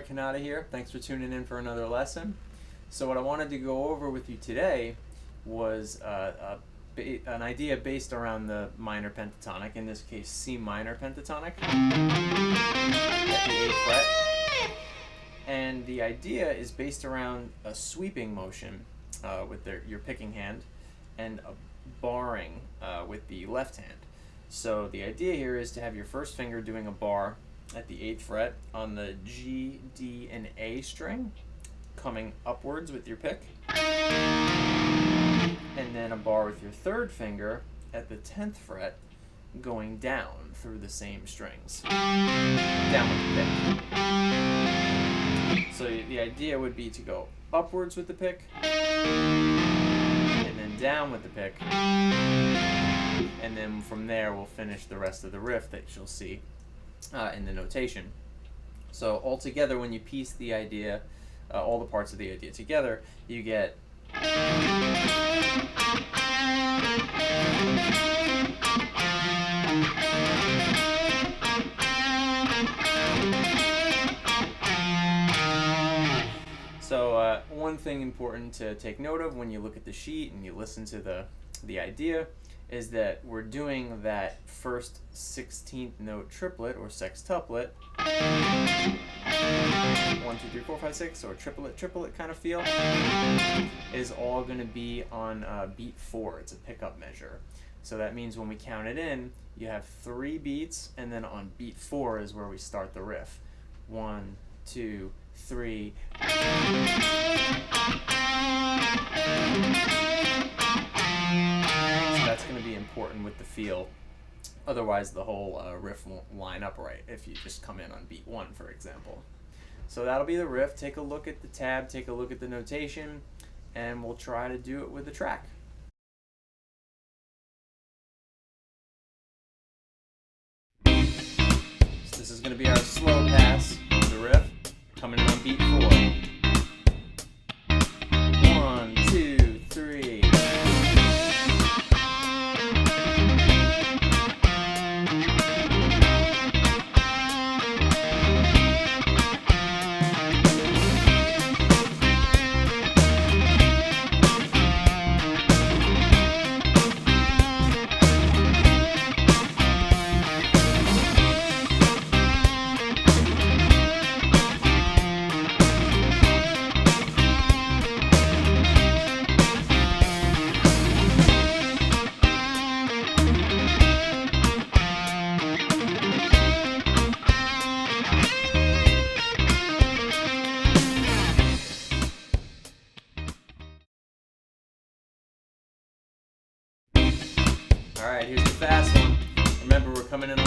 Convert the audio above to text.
Cannata here. Thanks for tuning in for another lesson. So what I wanted to go over with you today was an idea based around the minor pentatonic, in this case C minor pentatonic at the 8th fret. And the idea is based around a sweeping motion with your picking hand and a barring with the left hand. So the idea here is to have your first finger doing a bar at the 8th fret on the G, D, and A string, coming upwards with your pick, and then a bar with your third finger at the 10th fret, going down through the same strings, down with the pick. So the idea would be to go upwards with the pick, and then down with the pick, and then from there we'll finish the rest of the riff that you'll see in the notation. So altogether, when you piece the idea, all the parts of the idea together, you get So one thing important to take note of when you look at the sheet and you listen to the idea is that we're doing that first 16th note triplet or sextuplet, 1, 2, 3, 4, 5, 6, or triplet kind of feel, is all going to be on beat 4. It's a pickup measure. So that means when we count it in, you have 3 beats, and then on beat 4 is where we start the riff. 1, 2, 3. That's going to be important with the feel. Otherwise, the whole riff won't line up right if you just come in on beat 1, for example. So that'll be the riff. Take a look at the tab, take a look at the notation, and we'll try to do it with the track. So this is going to be our slow pass of the riff, coming in on beat 4. 1, 2, 3. Alright, here's the fast one. Remember, we're coming in on